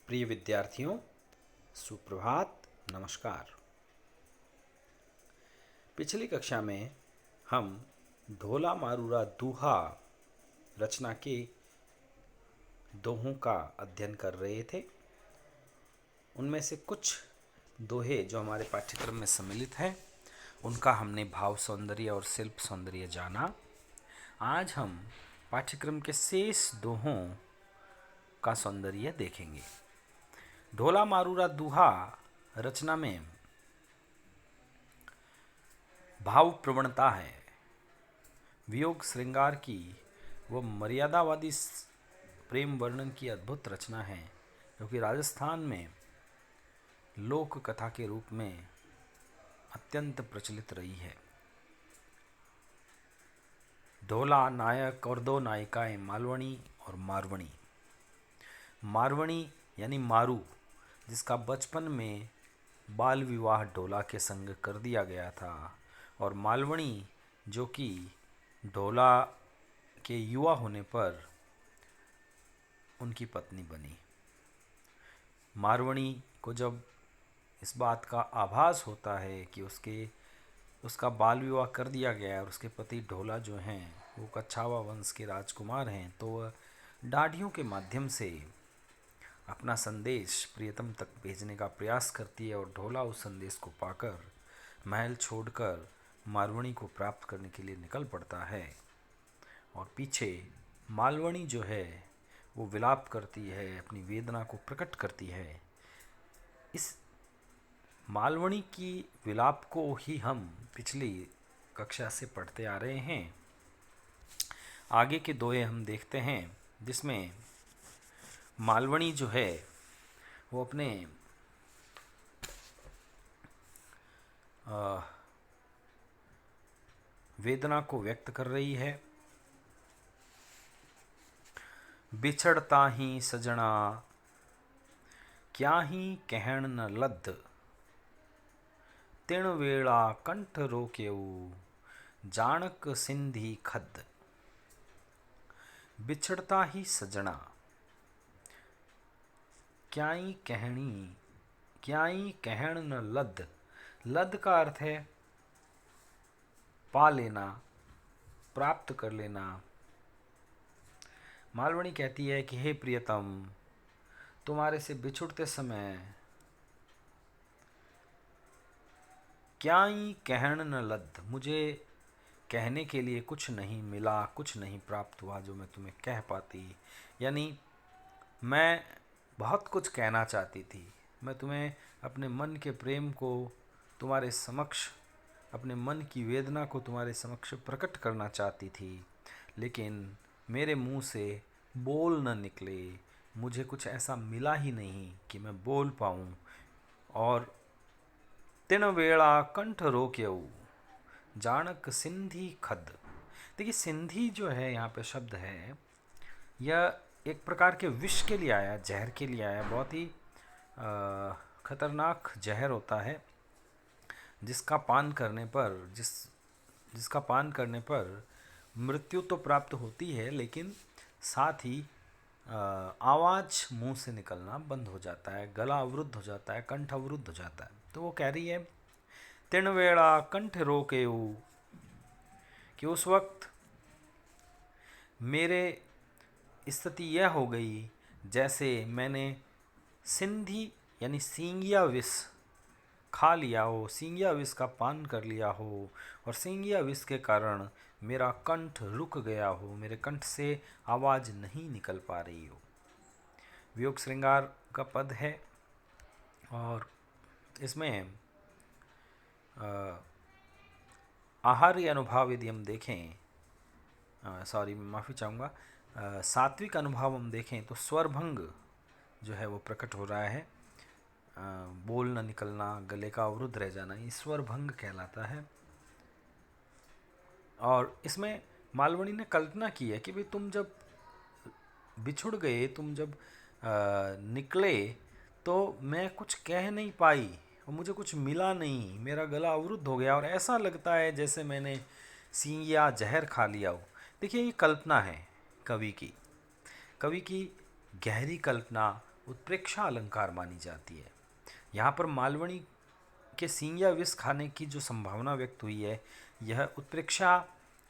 प्रिय विद्यार्थियों, सुप्रभात, नमस्कार। पिछली कक्षा में हम ढोला मारूरा दूहा रचना के दोहों का अध्ययन कर रहे थे। उनमें से कुछ दोहे जो हमारे पाठ्यक्रम में सम्मिलित हैं, उनका हमने भाव सौंदर्य और शिल्प सौंदर्य जाना। आज हम पाठ्यक्रम के शेष दोहों का सौंदर्य देखेंगे। ढोला मारूरा दूहा रचना में भाव प्रवणता है, वियोग श्रृंगार की व मर्यादावादी प्रेम वर्णन की अद्भुत रचना है, जो कि राजस्थान में लोक कथा के रूप में अत्यंत प्रचलित रही है। ढोला नायक और दो नायिकाएं मालवणी और मारवणी। मारवणी यानी मारू, जिसका बचपन में बाल विवाह ढोला के संग कर दिया गया था, और मालवणी जो कि ढोला के युवा होने पर उनकी पत्नी बनी। मारवणी को जब इस बात का आभास होता है कि उसका बाल विवाह कर दिया गया है और उसके पति ढोला जो हैं वो कच्छावा वंश के राजकुमार हैं, तो वह डाढ़ियों के माध्यम से अपना संदेश प्रियतम तक भेजने का प्रयास करती है, और ढोला उस संदेश को पाकर महल छोड़कर मालवणी को प्राप्त करने के लिए निकल पड़ता है। और पीछे मालवणी जो है वो विलाप करती है, अपनी वेदना को प्रकट करती है। इस मालवणी की विलाप को ही हम पिछली कक्षा से पढ़ते आ रहे हैं। आगे के दोहे हम देखते हैं, जिसमें मालवणी जो है वो अपने वेदना को व्यक्त कर रही है। बिछड़ता ही सजना क्या ही कहण न लद, तिण वेला कंठ रोकेऊ जानक सिंधी खद। बिछड़ता ही सजना क्याई कहण न लद। लद का अर्थ है पा लेना, प्राप्त कर लेना। मालवणी कहती है कि हे प्रियतम, तुम्हारे से बिछुड़ते समय क्याई कहण न लद, मुझे कहने के लिए कुछ नहीं मिला, कुछ नहीं प्राप्त हुआ जो मैं तुम्हें कह पाती। यानी मैं बहुत कुछ कहना चाहती थी, मैं तुम्हें अपने मन के प्रेम को तुम्हारे समक्ष, अपने मन की वेदना को तुम्हारे समक्ष प्रकट करना चाहती थी, लेकिन मेरे मुंह से बोल न निकले, मुझे कुछ ऐसा मिला ही नहीं कि मैं बोल पाऊँ। और तिन वेला कंठ रोक्यऊ जानक सिंधी खद। देखिए, सिंधी जो है यहाँ पे शब्द है, यह एक प्रकार के विष के लिए आया, जहर के लिए आया। बहुत ही खतरनाक जहर होता है, जिसका पान करने पर मृत्यु तो प्राप्त होती है, लेकिन साथ ही आवाज़ मुंह से निकलना बंद हो जाता है, गला अवरुद्ध हो जाता है, कंठ अवरुद्ध हो जाता है। तो वो कह रही है तिण वेड़ा कंठ रोकेऊ, कि उस वक्त मेरे स्थिति यह हो गई जैसे मैंने सिंधी यानी सींगिया विष खा लिया हो, सींगिया विष का पान कर लिया हो, और सींगिया विष के कारण मेरा कंठ रुक गया हो, मेरे कंठ से आवाज़ नहीं निकल पा रही हो। वियोग श्रृंगार का पद है, और इसमें आहार्य अनुभाव यदि हम देखें, माफ़ी चाहूँगा, सात्विक अनुभव हम देखें तो स्वरभंग जो है वो प्रकट हो रहा है। बोल न निकलना, गले का अवरुद्ध रह जाना, ये स्वरभंग कहलाता है। और इसमें मालवणी ने कल्पना की है कि भाई तुम जब बिछुड़ गए, तुम जब निकले, तो मैं कुछ कह नहीं पाई और मुझे कुछ मिला नहीं, मेरा गला अवरुद्ध हो गया, और ऐसा लगता है जैसे मैंने सींगिया जहर खा लिया हो। देखिए, ये कल्पना है कवि की गहरी कल्पना उत्प्रेक्षा अलंकार मानी जाती है। यहाँ पर मालवणी के सींग या विष खाने की जो संभावना व्यक्त हुई है यह उत्प्रेक्षा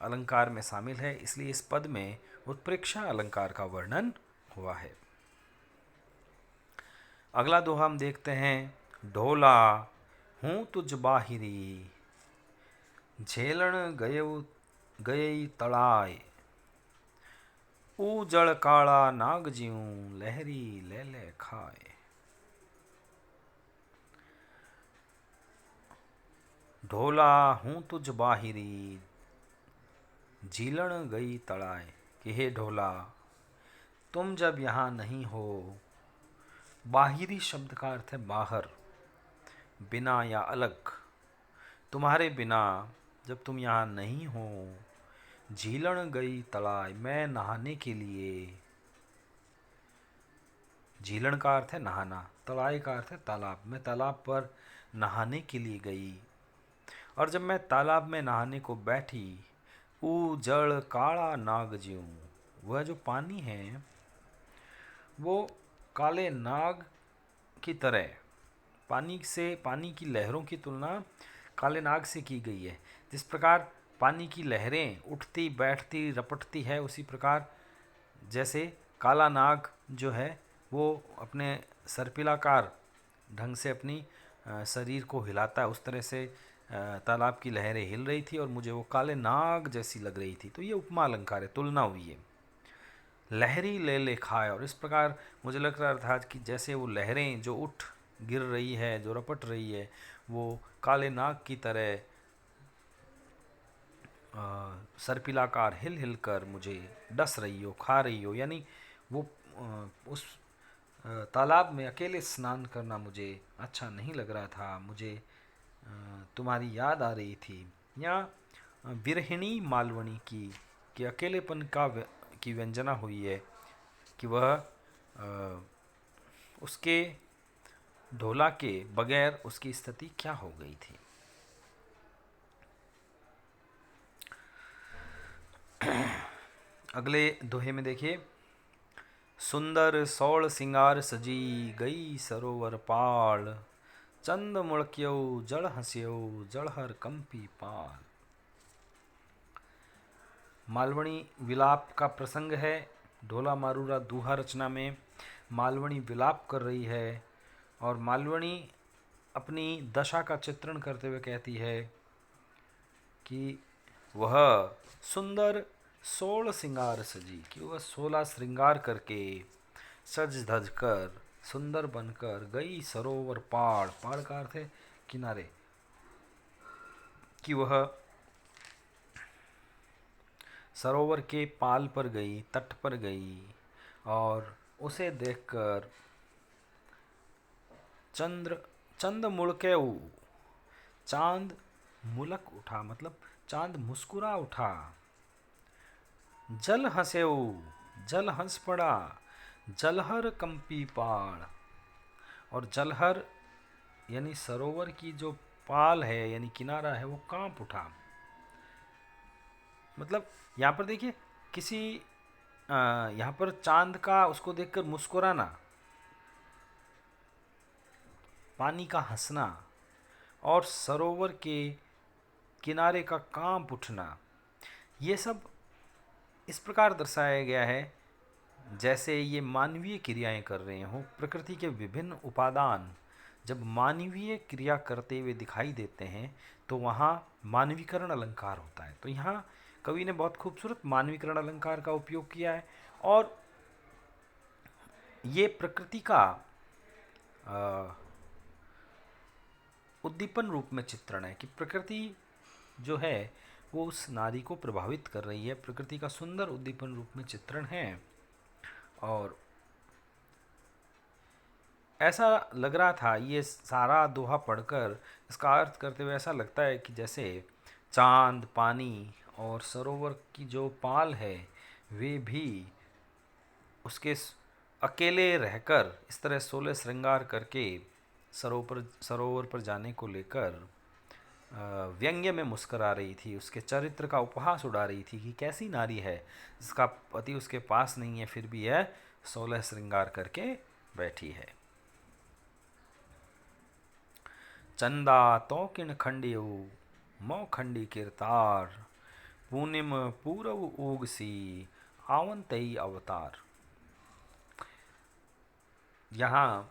अलंकार में शामिल है, इसलिए इस पद में उत्प्रेक्षा अलंकार का वर्णन हुआ है। अगला दोहा हम देखते हैं। ढोला हूँ तुझ बाहिरी, झेलण गयई तड़ाए, ऊ जड़ काला नाग ज्यूं, लहरी ले ले खाए। ढोला हूँ तुझ बाहिरी, झीलण गई तड़ाए, कि हे ढोला तुम जब यहाँ नहीं हो। बाहिरी शब्द का अर्थ है बाहर, बिना या अलग। तुम्हारे बिना जब तुम यहाँ नहीं हो। झीलण गई तड़ाए, मैं नहाने के लिए। झीलण का अर्थ है नहाना, तड़ाए का अर्थ है तालाब। मैं तालाब पर नहाने के लिए गई, और जब मैं तालाब में नहाने को बैठी, ऊ जल काला नाग ज्यूं, वह जो पानी है वो काले नाग की तरह, पानी की लहरों की तुलना काले नाग से की गई है। जिस प्रकार पानी की लहरें उठती बैठती रपटती है, उसी प्रकार जैसे काला नाग जो है वो अपने सर्पिलाकार ढंग से अपनी शरीर को हिलाता है, उस तरह से तालाब की लहरें हिल रही थी और मुझे वो काले नाग जैसी लग रही थी। तो ये उपमा अलंकार है, तुलना हुई है। लहरी ले ले खाए, और इस प्रकार मुझे लग रहा था कि जैसे वो लहरें जो उठ गिर रही है, जो रपट रही है, वो काले नाग की तरह सर्पिलाकार हिल हिल कर मुझे डस रही हो, खा रही हो। यानी वो उस तालाब में अकेले स्नान करना मुझे अच्छा नहीं लग रहा था, मुझे तुम्हारी याद आ रही थी। या विरहिणी मालवणी की कि अकेलेपन की व्यंजना हुई है कि वह उसके ढोला के बगैर उसकी स्थिति क्या हो गई थी। अगले दोहे में देखिए। सुंदर सौल सिंगार सजी, गई सरोवर पाल, चंद मुड़क्यो जड़ हंस्यो, जड़हर कंपी पाल। मालवणी विलाप का प्रसंग है। ढोला मारूरा दूहा रचना में मालवणी विलाप कर रही है, और मालवणी अपनी दशा का चित्रण करते हुए कहती है कि वह सुंदर 16 श्रृंगार सजी, कि वह 16 श्रृंगार करके सज धज कर सुंदर बनकर गई सरोवर पाड़, पाड़ का अर्थ है किनारे, कि वह सरोवर के पाल पर गई, तट पर गई, और उसे देखकर चंद मुड़के, चांद मुलक उठा, मतलब चांद मुस्कुरा उठा। जल हंसेऊ, जल हंस पड़ा। जलहर कंपी पाड़, और जलहर यानी सरोवर की जो पाल है यानी किनारा है वो कांप उठा। मतलब यहाँ पर देखिए किसी यहाँ पर चांद का उसको देखकर मुस्कुराना, पानी का हंसना, और सरोवर के किनारे का कांप उठना, ये सब इस प्रकार दर्शाया गया है जैसे ये मानवीय क्रियाएं कर रहे हों। प्रकृति के विभिन्न उपादान जब मानवीय क्रिया करते हुए दिखाई देते हैं तो वहाँ मानवीकरण अलंकार होता है। तो यहाँ कवि ने बहुत खूबसूरत मानवीकरण अलंकार का उपयोग किया है, और ये प्रकृति का उद्दीपन रूप में चित्रण है कि प्रकृति जो है वो उस नारी को प्रभावित कर रही है। प्रकृति का सुंदर उद्दीपन रूप में चित्रण है, और ऐसा लग रहा था ये सारा दोहा पढ़कर इसका अर्थ करते हुए ऐसा लगता है कि जैसे चांद, पानी और सरोवर की जो पाल है वे भी उसके अकेले रहकर इस तरह 16 श्रृंगार करके सरोवर पर जाने को लेकर व्यंग्य में मुस्करा रही थी, उसके चरित्र का उपहास उड़ा रही थी कि कैसी नारी है जिसका पति उसके पास नहीं है फिर भी यह 16 श्रृंगार करके बैठी है। चंदा तो किन खंडियो मौ खंडी किरतार, पूनिम पूरव ऊगसी आवंतई अवतार। यहाँ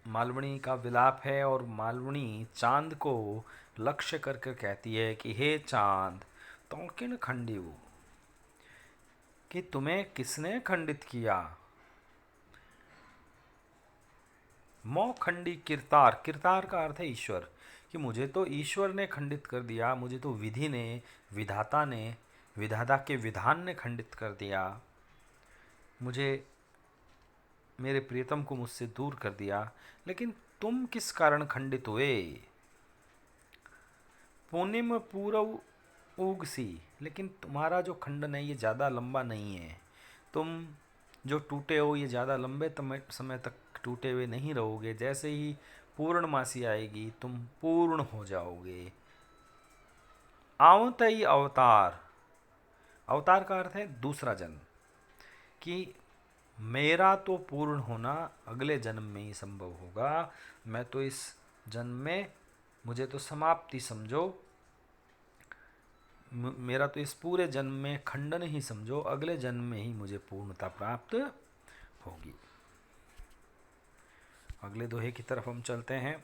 मालवणी का विलाप है और मालवणी चांद को लक्ष्य करके कहती है कि हे चांद, तो किन खंडियो, कि तुम्हें किसने खंडित किया। मौ खंडी किरतार, किरतार का अर्थ है ईश्वर, कि मुझे तो ईश्वर ने खंडित कर दिया, मुझे तो विधि ने, विधाता ने, विधाता के विधान ने खंडित कर दिया, मुझे, मेरे प्रियतम को मुझसे दूर कर दिया। लेकिन तुम किस कारण खंडित हुए। पूर्णिम पूरव उगसी, लेकिन तुम्हारा जो खंडन है ये ज़्यादा लंबा नहीं है। तुम जो टूटे हो ये ज़्यादा लंबे समय तक टूटे हुए नहीं रहोगे। जैसे ही पूर्णमासी आएगी तुम पूर्ण हो जाओगे। आवत ही अवतार, अवतार का अर्थ है दूसरा जन्म, कि मेरा तो पूर्ण होना अगले जन्म में ही संभव होगा। मैं तो इस जन्म में, मुझे तो समाप्ति समझो, मेरा तो इस पूरे जन्म में खंडन ही समझो, अगले जन्म में ही मुझे पूर्णता प्राप्त होगी। अगले दोहे की तरफ हम चलते हैं।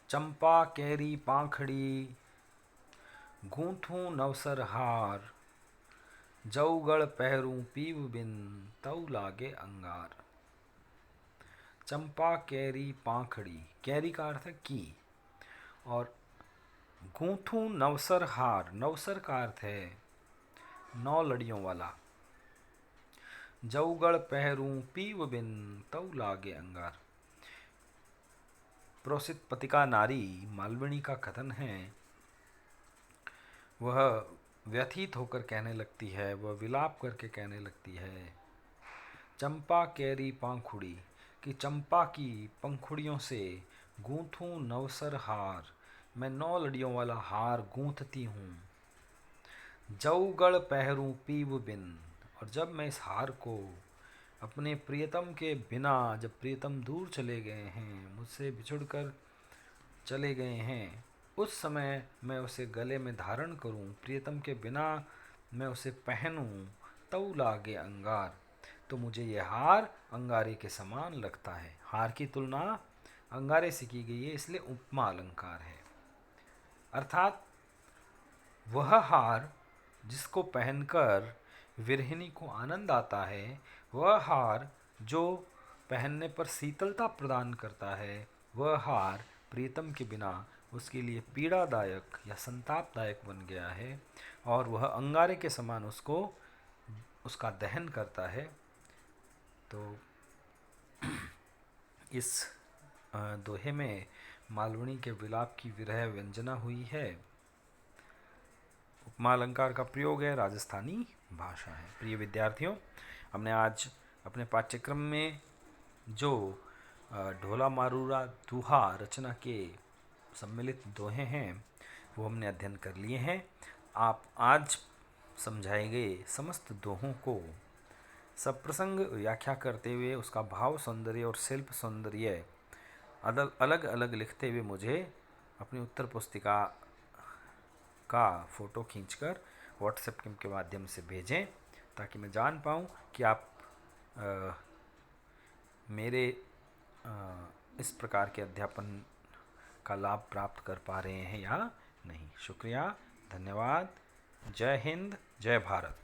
चंपा कैरी पाखड़ी गूंथूं नवसर हार, जौगड़ पहरूं पीव बिन तऊ लागे अंगार। चंपा कैरी पाखड़ी, कैरी का अर्थ है की, और गूंथूं नवसर हार, नवसर का अर्थ है 9 लड़ियों वाला। जौगड़ पहरूं पीव बिन तऊ लागे अंगार। प्रोसित पतिका नारी मालवणी का कथन है, वह व्यथित होकर कहने लगती है, वह विलाप करके कहने लगती है, चंपा कैरी पाखुड़ी, कि चंपा की पंखुड़ियों से गूंथूं नवसर हार, मैं 9 लड़ियों वाला हार गूंथती हूँ। जौगड़ पहरूं पीव बिन, और जब मैं इस हार को अपने प्रियतम के बिना, जब प्रियतम दूर चले गए हैं, मुझसे बिछुड़कर चले गए हैं, उस समय मैं उसे गले में धारण करूं, प्रियतम के बिना मैं उसे पहनूं, तऊ लागे अंगार, तो मुझे यह हार अंगारे के समान लगता है। हार की तुलना अंगारे से की गई है, इसलिए उपमा अलंकार है। अर्थात वह हार जिसको पहनकर विरहिणी को आनंद आता है, वह हार जो पहनने पर शीतलता प्रदान करता है, वह हार प्रियतम के बिना उसके लिए पीड़ादायक या संतापदायक बन गया है, और वह अंगारे के समान उसको, उसका दहन करता है। तो इस दोहे में मालवणी के विलाप की विरह व्यंजना हुई है। उपमा अलंकार का प्रयोग है, राजस्थानी भाषा है। प्रिय विद्यार्थियों, हमने आज अपने पाठ्यक्रम में जो ढोला मारूरा दुहा रचना के सम्मिलित दोहे हैं वो हमने अध्ययन कर लिए हैं। आप आज समझाए गए समस्त दोहों को सप्रसंग व्याख्या करते हुए उसका भाव सौंदर्य और शिल्प सौंदर्य अलग अलग लिखते हुए मुझे अपनी उत्तर पुस्तिका का फ़ोटो खींचकर व्हाट्सएप के माध्यम से भेजें, ताकि मैं जान पाऊँ कि आप मेरे इस प्रकार के अध्यापन का लाभ प्राप्त कर पा रहे हैं या नहीं। शुक्रिया, धन्यवाद, जय हिंद, जय भारत।